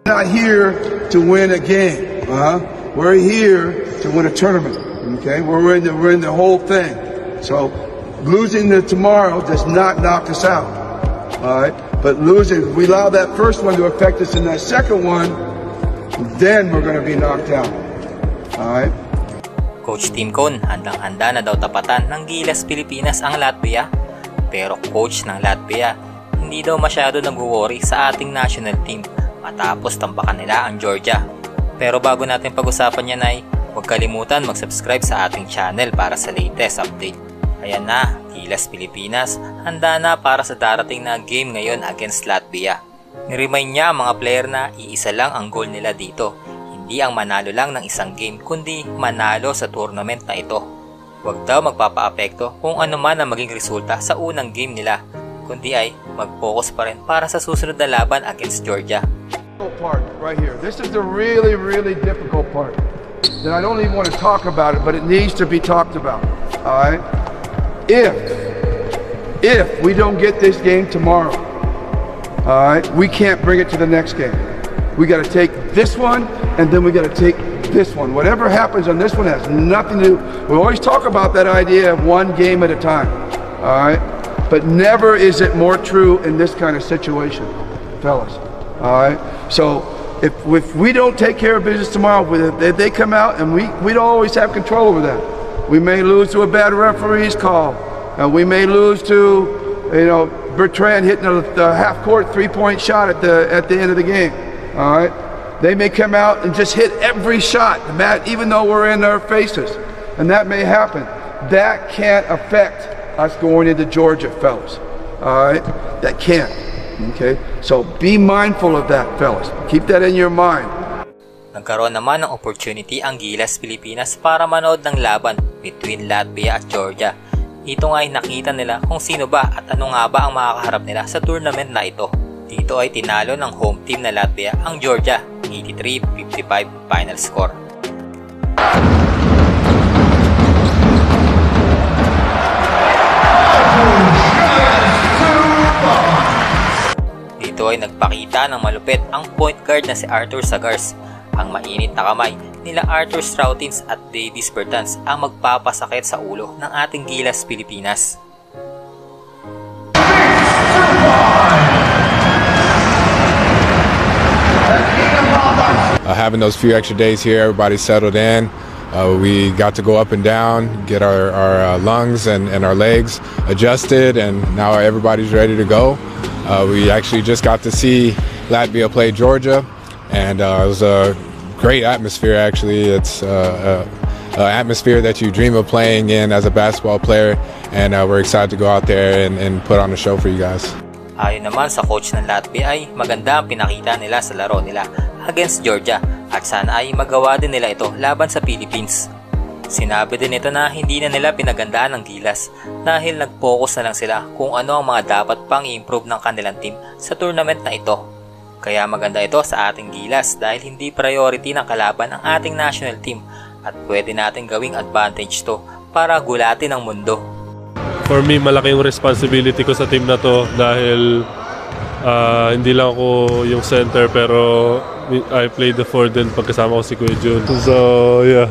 Not here to win a game. We're here to win a tournament. Okay, we're in the whole thing. So losing tomorrow does not knock us out. All right, but losing, if we allow that first one to affect us in that second one, then we're going to be knocked out. All right. Coach Tim Cone, handang-handa na daw tapatan ng Gilas Pilipinas ang Latvia. Pero coach ng Latvia, hindi daw masyado nag-worry sa ating national team matapos tampakan nila ang Georgia. Pero bago natin pag-usapan yan ay huwag kalimutan mag-subscribe sa ating channel para sa latest update. Ayan na, Gilas Pilipinas, handa na para sa darating na game ngayon against Latvia. Niremind niya ang mga player na iisa lang ang goal nila dito. Hindi ang manalo lang ng isang game kundi manalo sa tournament na ito. Huwag daw magpapaapekto kung ano man ang maging resulta sa unang game nila, kundi ay mag-focus pa rin para sa susunod na laban against Georgia. Part right here. This is the really difficult part that I don't even want to talk about it, but it needs to be talked about. All right. If we don't get this game tomorrow, all right, we can't bring it to the next game. We got to take this one, and then we got to take this one. Whatever happens on this one has nothing to do. We always talk about that idea of one game at a time. All right, but never is it more true in this kind of situation, fellas. All right, so if we don't take care of business tomorrow, if they come out and we don't always have control over that. We may lose to a bad referee's call. We may lose to, Bertrand hitting the half-court three-point shot at the end of the game. All right, they may come out and just hit every shot, even though we're in their faces, and that may happen. That can't affect us going into Georgia, fellas. All right, that can't. Okay, so be mindful of that, fellas. Keep that in your mind. Nagkaroon naman ng opportunity ang Gilas Pilipinas para manood ng laban between Latvia at Georgia. Ito nga ay nakita nila kung sino ba at ano nga ba ang makakaharap nila sa tournament na ito. Dito ay tinalo ng home team na Latvia ang Georgia, 83-55 final score. Dito ay nagpakita ng malupit ang point guard na si Arthur Sagars. Ang mainit na kamay nila Arthur Strautins at Davis Bertans ang magpapasakit sa ulo ng ating Gilas Pilipinas. Having those few extra days here, everybody settled in. We got to go up and down, get our lungs and our legs adjusted, and now everybody's ready to go. We actually just got to see Latvia play Georgia, and it was a great atmosphere. Actually, it's an atmosphere that you dream of playing in as a basketball player, and we're excited to go out there and put on a show for you guys. Ayon naman sa coach ng Latvia ay maganda ang pinakita nila sa laro nila against Georgia at sana ay magawa din nila ito laban sa Philippines. Sinabi din ito na hindi na nila pinagandaan ng Gilas dahil nag-focus na lang sila kung ano ang mga dapat pang i-improve ng kanilang team sa tournament na ito. Kaya maganda ito sa ating Gilas dahil hindi priority ng kalaban ang ating national team at pwede natin gawing advantage to para gulatin ang mundo. For me, malaki yung responsibility ko sa team na to dahil hindi lang ako yung center pero I played the 4 din pagkasama ko si Kuya Jun. So yeah,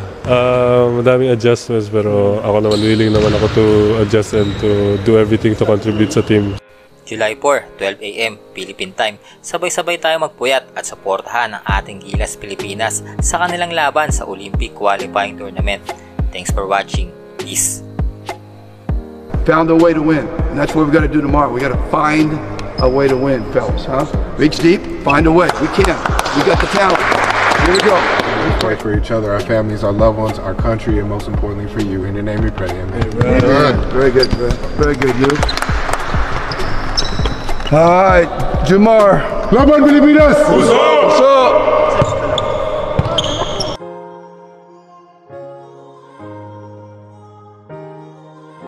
madaming adjustments pero ako naman willing naman ako to adjust and to do everything to contribute sa team. July 4, 12 AM Philippine Time, sabay-sabay tayo magpuyat at suportahan ang ating Gilas Pilipinas sa kanilang laban sa Olympic Qualifying Tournament. Thanks for watching. Peace. Found a way to win, and that's what we got to do tomorrow. We got to find a way to win, fellas, huh? Reach deep, find a way. We can. We got the talent. Here we go. We pray for each other, our families, our loved ones, our country, and most importantly for you. In your name we pray, amen. Amen. Very good, man. Very good, you. All right, Jamar. Laban Pilipinas! What's up?